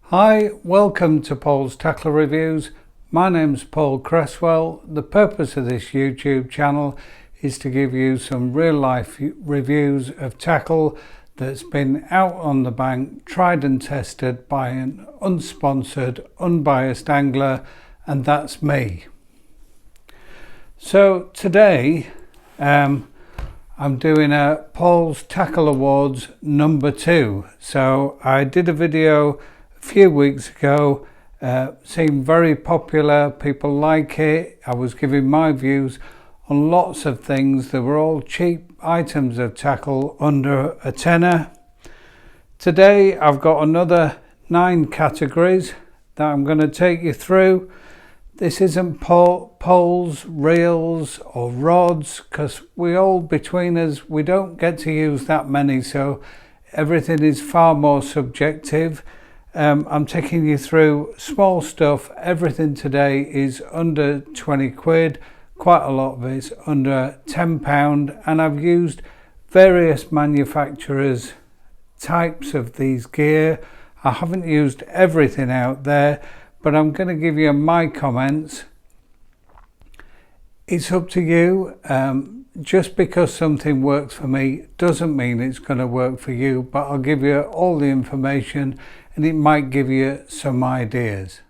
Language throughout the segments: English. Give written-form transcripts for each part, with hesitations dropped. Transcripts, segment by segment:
Hi, welcome to Paul's Tackle Reviews. My name's Paul Cresswell. The purpose of this YouTube channel is to give you some real life reviews of tackle that's been out on the bank, tried and tested by an unsponsored, unbiased angler, and that's me. So today I'm doing a Paul's Tackle Awards number 2. So I did a video few weeks ago, seemed very popular, people like it. I was giving my views on lots of things. They were all cheap items of tackle under a tenner. Today I've got another 9 categories that I'm going to take you through. This isn't poles, reels or rods, because we all between us, we don't get to use that many, so everything is far more subjective. I'm taking you through small stuff. Everything today is under 20 quid. Quite a lot of it's under £10, and I've used various manufacturers' types of these gear. I haven't used everything out there, but I'm going to give you my comments. It's up to you. Just because something works for me doesn't mean it's going to work for you, but I'll give you all the information and it might give you some ideas.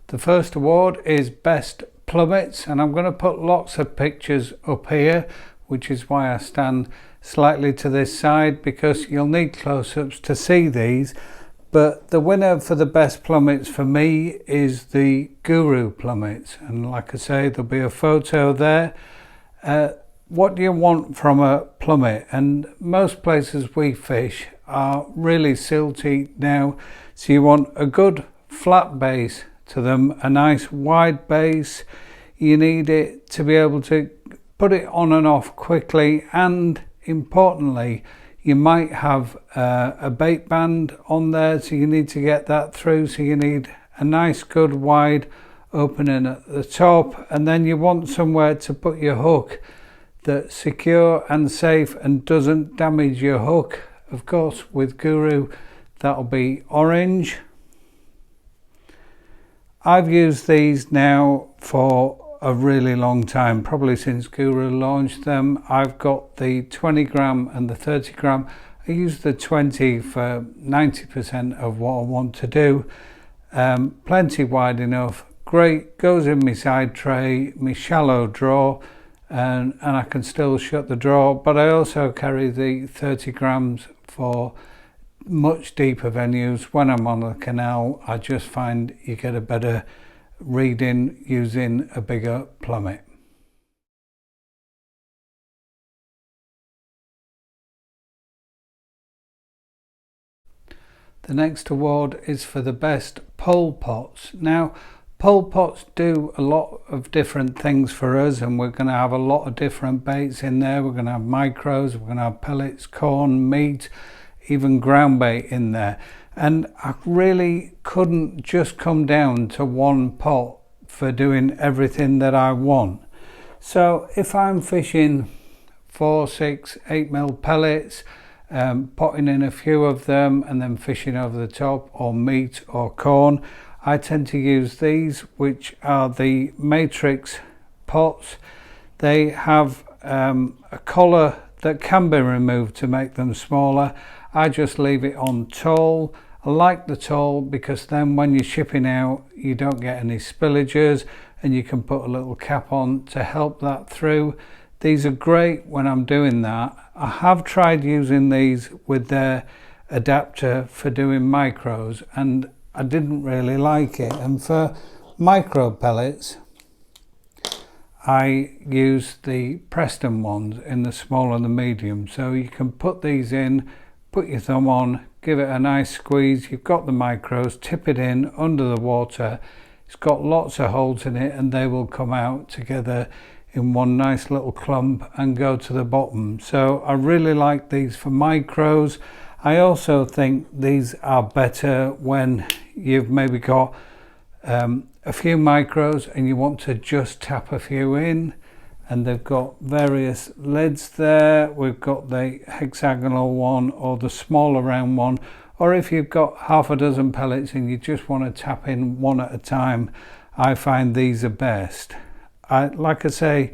The first award is Best Plummets, and I'm going to put lots of pictures up here, which is why I stand slightly to this side, because you'll need close-ups to see these. But the winner for the best plummets for me is the Guru plummets, and like I say, there'll be a photo there. What do you want from a plummet? And most places we fish are really silty now, so you want a good flat base to them, a nice wide base. You need it to be able to put it on and off quickly, and importantly, you might have a bait band on there, so you need to get that through. So you need a nice good wide opening at the top, and then you want somewhere to put your hook that's secure and safe and doesn't damage your hook. Of course, with Guru that'll be orange. I've used these now for a really long time, probably since Guru launched them. I've got the 20 gram and the 30 gram. I use the 20 for 90% of what I want to do. Plenty wide enough, great, goes in my side tray, my shallow draw, and I can still shut the draw. But I also carry the 30 grams for much deeper venues. When I'm on the canal, I just find you get a better reading using a bigger plummet. The next award is for the best pole pots. Now, pole pots do a lot of different things for us, and we're going to have a lot of different baits in there. We're going to have micros, we're going to have pellets, corn, meat, even ground bait in there. And I really couldn't just come down to one pot for doing everything that I want. So if I'm fishing 4, 6, 8 mil pellets, potting in a few of them and then fishing over the top, or meat or corn, I tend to use these, which are the matrix pots. They have a collar that can be removed to make them smaller. I just leave it on tall. I like the tall because then when you're shipping out, you don't get any spillages, and you can put a little cap on to help that through. These are great when I'm doing that. I have tried using these with their adapter for doing micros, and I didn't really like it. And for micro pellets, I use the Preston ones in the small and the medium. So you can put these in, put your thumb on, give it a nice squeeze. You've got the micros, tip it in under the water. It's got lots of holes in it, and they will come out together in one nice little clump and go to the bottom. So I really like these for micros. I also think these are better when you've maybe got a few micros and you want to just tap a few in. and they've got various lids there. We've got the hexagonal one or the smaller round one, or if you've got half a dozen pellets and you just want to tap in one at a time, I find these are best. Like I say,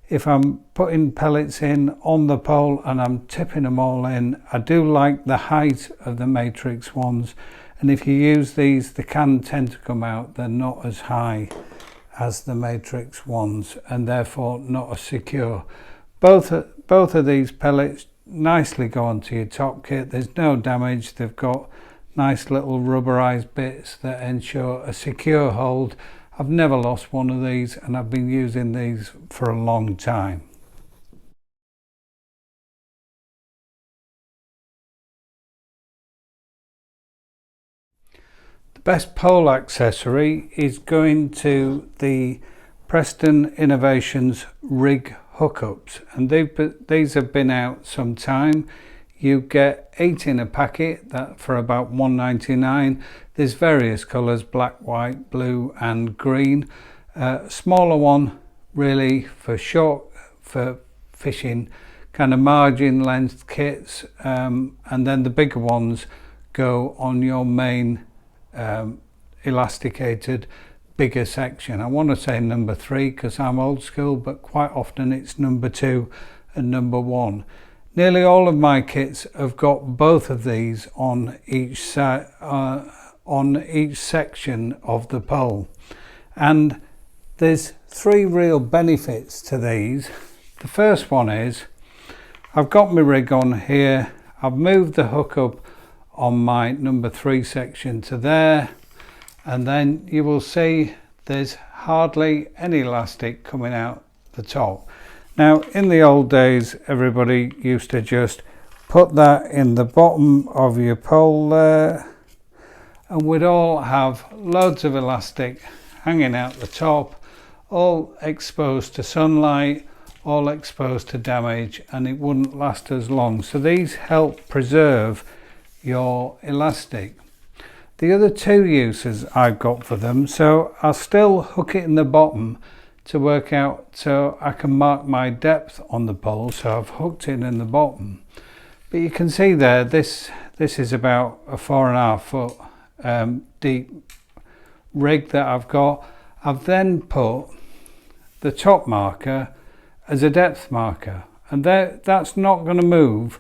if I'm putting pellets in on the pole and I'm tipping them all in, I do like the height of the matrix ones, and if you use these, they can tend to come out, they're not as high as the matrix ones and therefore not as secure. Both of these pellets nicely go onto your top kit. There's no damage. They've got nice little rubberized bits that ensure a secure hold. I've never lost one of these, and I've been using these for a long time. The best pole accessory is going to the Preston Innovations rig hookups, and these have been out some time. You get 8 in a packet, that for about £1.99. There's various colours, black, white, blue and green. Smaller one really for fishing, kind of margin length kits, and then the bigger ones go on your main elasticated bigger section. I want to say number 3 because I'm old school, but quite often it's number 2 and number 1. Nearly all of my kits have got both of these on each section of the pole, and there's 3 real benefits to these. The first one is I've got my rig on here, I've moved the hook up on my number 3 section to there, and then you will see there's hardly any elastic coming out the top. Now, in the old days, everybody used to just put that in the bottom of your pole there, and we'd all have loads of elastic hanging out the top, all exposed to sunlight, all exposed to damage, and it wouldn't last as long. So these help preserve your elastic. The other 2 uses I've got for them, so I'll still hook it in the bottom to work out so I can mark my depth on the pole, so I've hooked it in the bottom. But you can see there, this is about a 4.5 foot deep rig that I've got. I've then put the top marker as a depth marker, and that's not going to move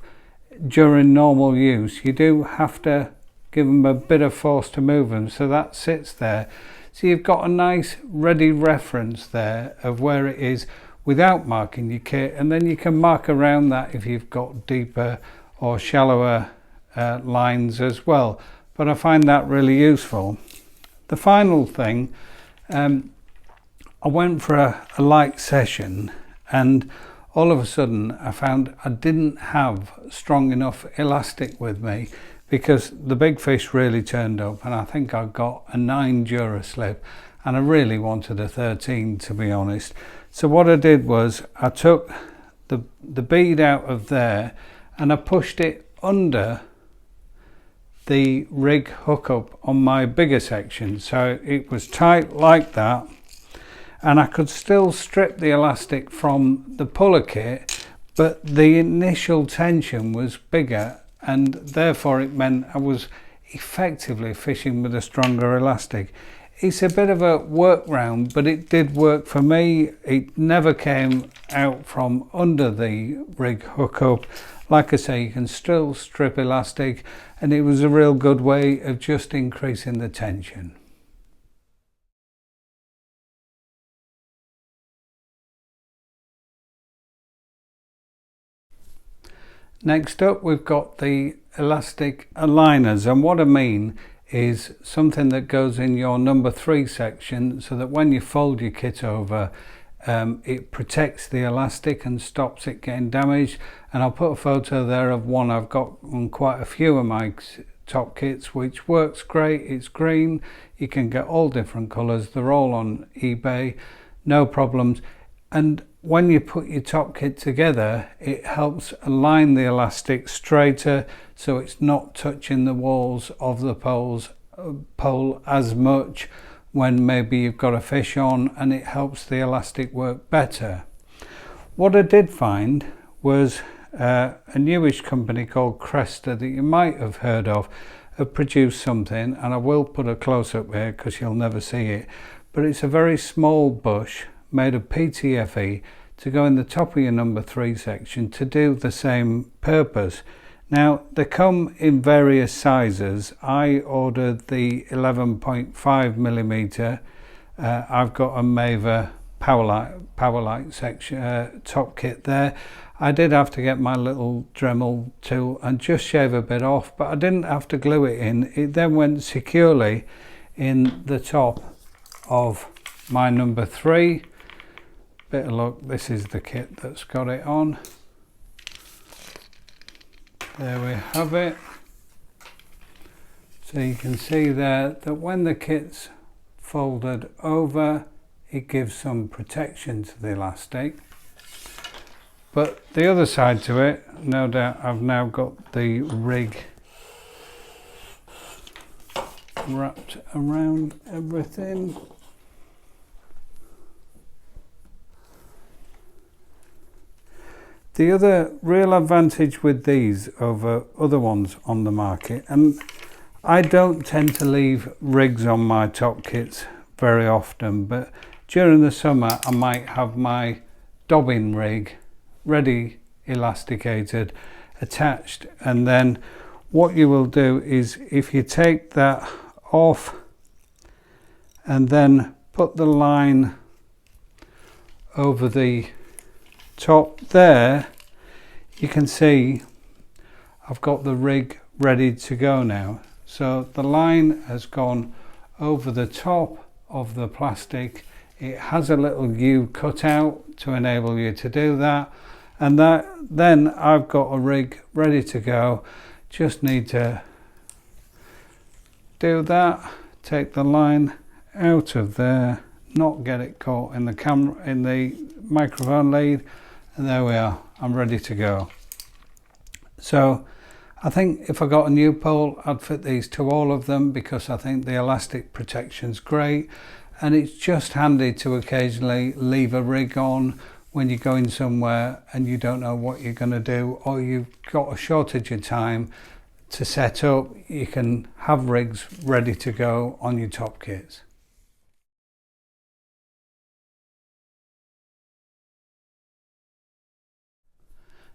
during normal use. You do have to give them a bit of force to move them, so that sits there. So you've got a nice ready reference there of where it is without marking your kit, and then you can mark around that if you've got deeper or shallower lines as well. But I find that really useful. The final thing, I went for a light session, and all of a sudden I found I didn't have strong enough elastic with me, because the big fish really turned up, and I think I got a 9 Duraslip, and I really wanted a 13 to be honest. So what I did was I took the bead out of there and I pushed it under the rig hookup on my bigger section, so it was tight like that, and I could still strip the elastic from the puller kit, but the initial tension was bigger, and therefore it meant I was effectively fishing with a stronger elastic. It's a bit of a workaround, but it did work for me. It never came out from under the rig hookup. Like I say, you can still strip elastic, and it was a real good way of just increasing the tension. Next up, we've got the elastic aligners, and what I mean is something that goes in your number 3 section, so that when you fold your kit over, it protects the elastic and stops it getting damaged. And I'll put a photo there of one I've got on quite a few of my top kits, which works great. It's green, you can get all different colours, they're all on eBay, no problems. And when you put your top kit together, it helps align the elastic straighter, so it's not touching the walls of the pole as much when maybe you've got a fish on, and it helps the elastic work better. What I did find was a newish company called Cresta that you might have heard of have produced something, and I will put a close-up here because you'll never see it, but it's a very small bush made of PTFE to go in the top of your number 3 section to do the same purpose. Now they come in various sizes. I ordered the 11.5mm. I've got a Maver Powerlight section top kit there. I did have to get my little Dremel tool and just shave a bit off, but I didn't have to glue it in. It then went securely in the top of my number 3. Bit of luck, this is the kit that's got it on. There we have it. So you can see there that when the kit's folded over, it gives some protection to the elastic. But the other side to it, no doubt I've now got the rig wrapped around everything. The other real advantage with these over other ones on the market, and I don't tend to leave rigs on my top kits very often, but during the summer I might have my dobbin rig ready elasticated, attached, and then what you will do is if you take that off and then put the line over the top there, you can see I've got the rig ready to go now. So the line has gone over the top of the plastic. It has a little U cut out to enable you to do that, and then I've got a rig ready to go. Just need to do that, take the line out of there, not get it caught in the camera, in the microphone lead, and there we are, I'm ready to go. So I think if I got a new pole, I'd fit these to all of them because I think the elastic protection's great, and it's just handy to occasionally leave a rig on when you're going somewhere and you don't know what you're going to do, or you've got a shortage of time to set up. You can have rigs ready to go on your top kits.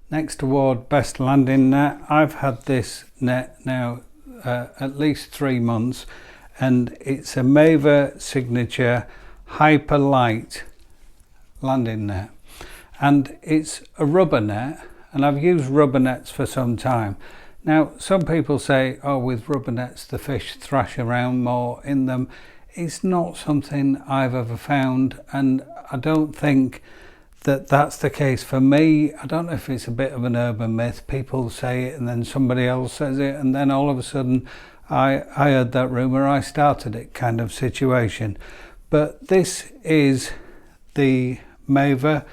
Next award, best landing net. I've had this net now at least 3 months, and it's a Maver signature hyper light landing net, and it's a rubber net, and I've used rubber nets for some time. Now some people say, oh, with rubber nets the fish thrash around more in them. It's not something I've ever found, and I don't think that that's the case for me. I don't know if it's a bit of an urban myth. People say it and then somebody else says it, and then all of a sudden I heard that rumour, I started it kind of situation. But this is the Maver.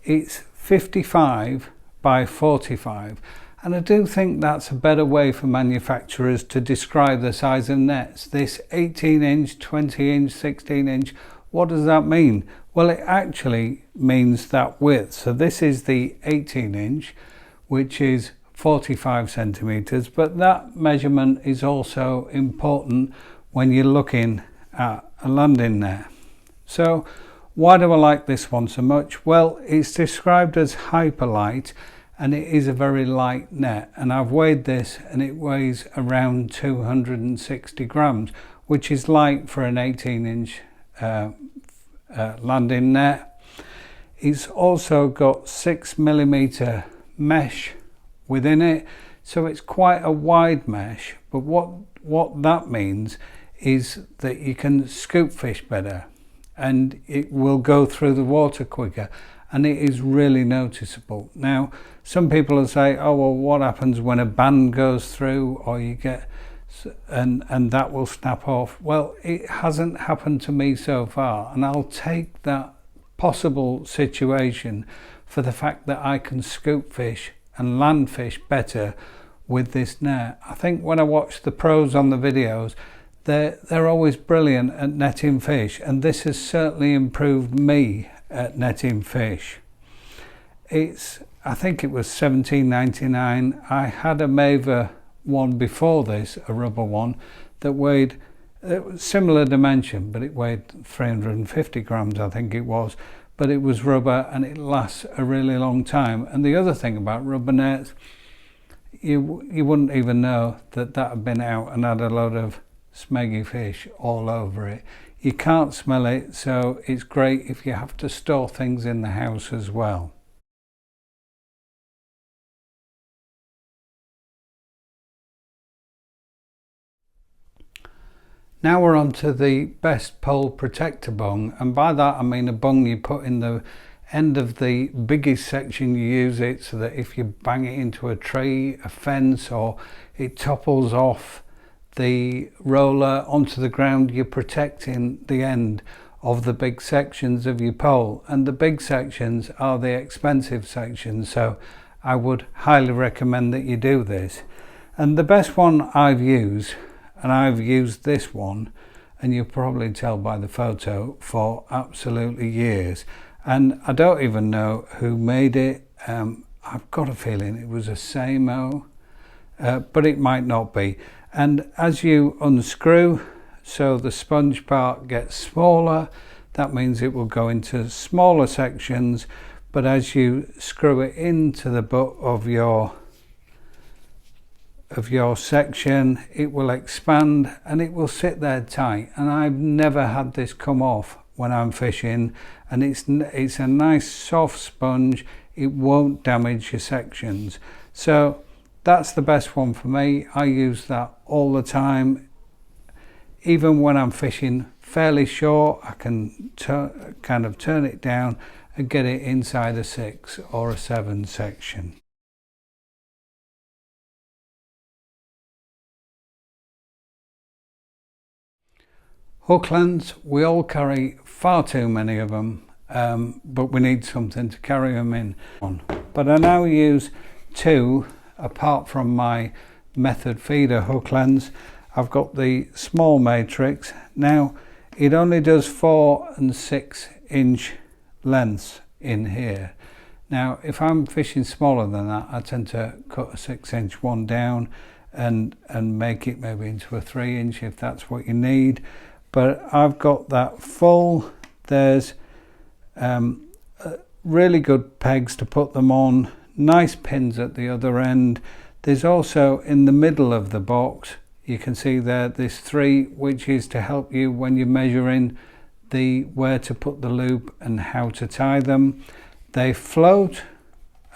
It's 55 by 45, and I do think that's a better way for manufacturers to describe the size of nets. This 18 inch, 20 inch, 16 inch, what does that mean? Well, it actually means that width. So this is the 18 inch, which is 45 centimeters, but that measurement is also important when you're looking at a landing net. So why do I like this one so much? Well, it's described as hyper light, and it is a very light net, and I've weighed this and it weighs around 260 grams, which is light for an 18 inch landing net. It's also got 6mm mesh within it, so it's quite a wide mesh, but what that means is that you can scoop fish better and it will go through the water quicker, and it is really noticeable. Now some people will say, oh well, what happens when a band goes through, or you get and that will snap off? Well, it hasn't happened to me so far, and I'll take that possible situation for the fact that I can scoop fish and land fish better with this net. I think when I watch the pros on the videos, they're always brilliant at netting fish, and this has certainly improved me at netting fish. I think it was $17.99. I had a Maver one before this, a rubber one, that weighed similar dimension, but it weighed 350 grams, I think it was. But it was rubber and it lasts a really long time. And the other thing about rubber nets, you wouldn't even know that had been out and had a load of smeggy fish all over it. You can't smell it, so it's great if you have to store things in the house as well. Now we're on to the best pole protector bung, and by that I mean a bung you put in the end of the biggest section. You use it so that if you bang it into a tree, a fence, or it topples off the roller onto the ground, you're protecting the end of the big sections of your pole. And the big sections are the expensive sections, so I would highly recommend that you do this. And the best one I've used, and I've used this one, and you'll probably tell by the photo, for absolutely years. And I don't even know who made it. I've got a feeling it was a Samo, but it might not be. And as you unscrew, so the sponge part gets smaller, that means it will go into smaller sections, but as you screw it into the butt of your section, it will expand and it will sit there tight. And I've never had this come off when I'm fishing, and it's a nice soft sponge. It won't damage your sections, so that's the best one for me. I use that all the time. Even when I'm fishing fairly short, I can kind of turn it down and get it inside a 6 or a 7 section. Hook lengths, we all carry far too many of them, but we need something to carry them in on. But I now use 2, apart from my method feeder hook lengths. I've got the small matrix. Now it only does 4 and 6 inch lengths in here. Now if I'm fishing smaller than that, I tend to cut a 6 inch one down and make it maybe into a 3 inch if that's what you need. But I've got that full. There's really good pegs to put them on, nice pins at the other end. There's also in the middle of the box, you can see there's 3, which is to help you when you're measuring where to put the loop and how to tie them. They float,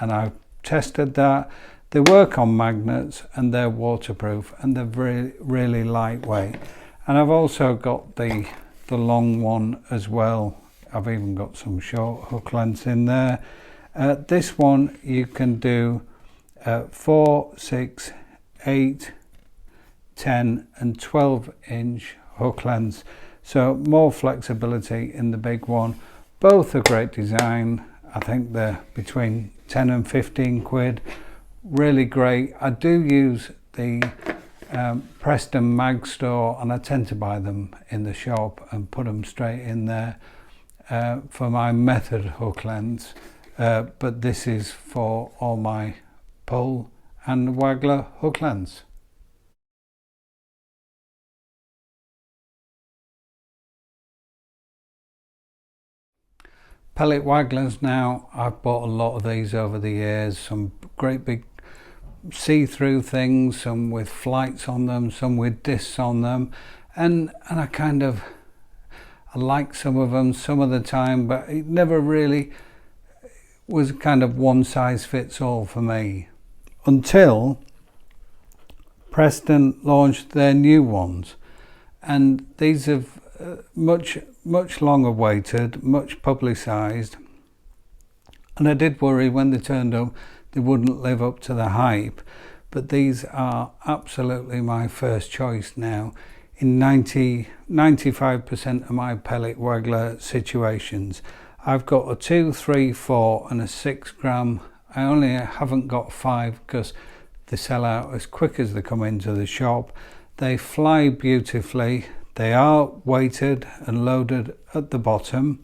and I've tested that. They work on magnets and they're waterproof, and they're really, really lightweight. And I've also got the long one as well. I've even got some short hook lengths in there. This one you can do 4, 6, 8, 10 and 12 inch hook lengths. So more flexibility in the big one. Both are great design. I think they're between 10 and 15 quid. Really great. I do use the Preston Mag Store, and I tend to buy them in the shop and put them straight in there for my method hook lengths, but this is for all my pole and waggler hook lengths. Pellet wagglers. Now I've bought a lot of these over the years, some great big see-through things, some with flights on them, some with discs on them, and I like some of them some of the time, but it never really was kind of one size fits all for me until Preston launched their new ones, and these have much long awaited, much publicized, and I did worry when they turned up they wouldn't live up to the hype, but these are absolutely my first choice now in 95% of my pellet waggler situations. I've got a 2, 3, 4 and a 6 gram. I only haven't got 5 because they sell out as quick as they come into the shop. They fly beautifully. They are weighted and loaded at the bottom.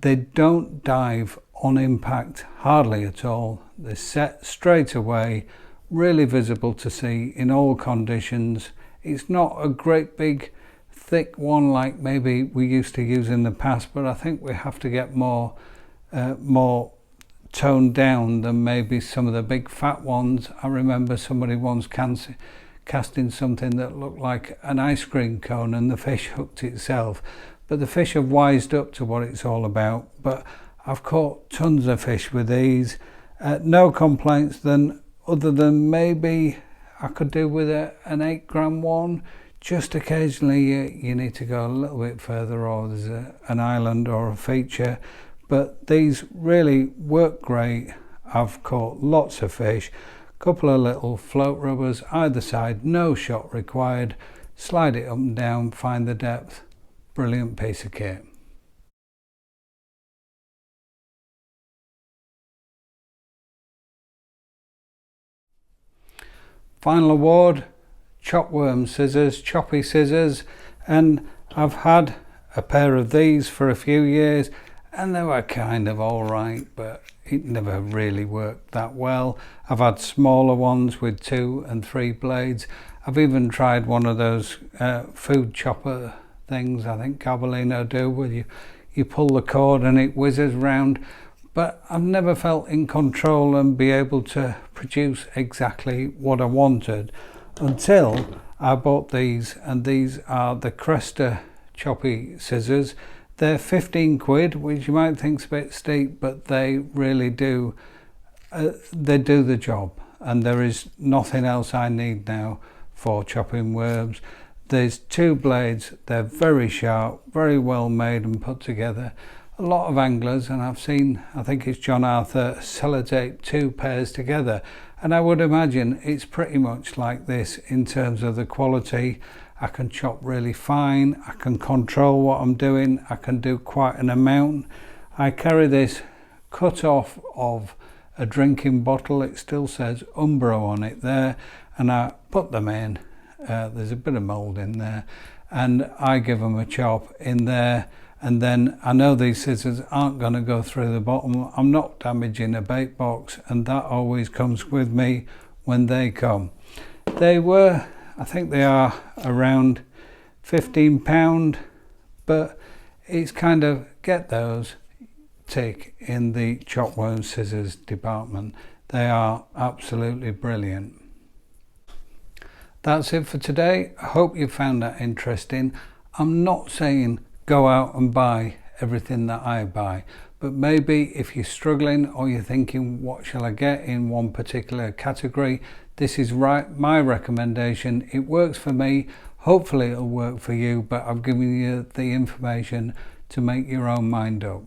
They don't dive on impact, hardly at all. They're set straight away, really visible to see in all conditions. It's not a great big thick one like maybe we used to use in the past, but I think we have to get more toned down than maybe some of the big fat ones. I remember somebody once casting something that looked like an ice cream cone and the fish hooked itself, but the fish have wised up to what it's all about. But I've caught tons of fish with these, no complaints other than maybe I could do with an 8-gram one. Just occasionally you need to go a little bit further, or there's an island or a feature, but these really work great. I've caught lots of fish, a couple of little float rubbers either side, no shot required, slide it up and down, find the depth. Brilliant piece of kit. Final award, Chopworm scissors, Choppie scissors, and I've had a pair of these for a few years and they were kind of alright, but it never really worked that well. I've had smaller ones with 2 and 3 blades. I've even tried one of those food chopper things, I think Gabellino do, where you pull the cord and it whizzes round, but I've never felt in control and be able to produce exactly what I wanted until I bought these, and these are the Cresta Choppie scissors. They're 15 quid, which you might think's a bit steep, but they really do they do the job, and there is nothing else I need now for chopping worms. There's 2 blades, they're very sharp, very well made and put together. A lot of anglers, and I've seen, I think it's John Arthur, sellotape 2 pairs together, and I would imagine it's pretty much like this in terms of the quality. I can chop really fine, I can control what I'm doing, I can do quite an amount. I carry this cut off of a drinking bottle, it still says Umbro on it there, and I put them in. There's a bit of mould in there, and I give them a chop in there, and then I know these scissors aren't going to go through the bottom. I'm not damaging a bait box, and that always comes with me when they come. They were, I think they are around £15, but it's kind of get those, tick in the Chopworm scissors department. They are absolutely brilliant. That's it for today. I hope you found that interesting. I'm not saying go out and buy everything that I buy, but maybe if you're struggling or you're thinking what shall I get in one particular category, this is my recommendation. It works for me, hopefully it'll work for you, but I've given you the information to make your own mind up.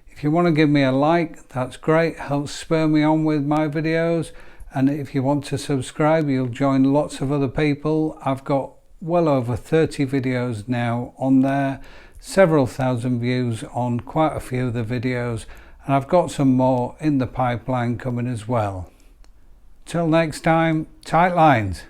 If you want to give me a like, that's great, helps spur me on with my videos. And if you want to subscribe, you'll join lots of other people. I've got well over 30 videos now on there, several thousand views on quite a few of the videos, and I've got some more in the pipeline coming as well. Till next time, tight lines.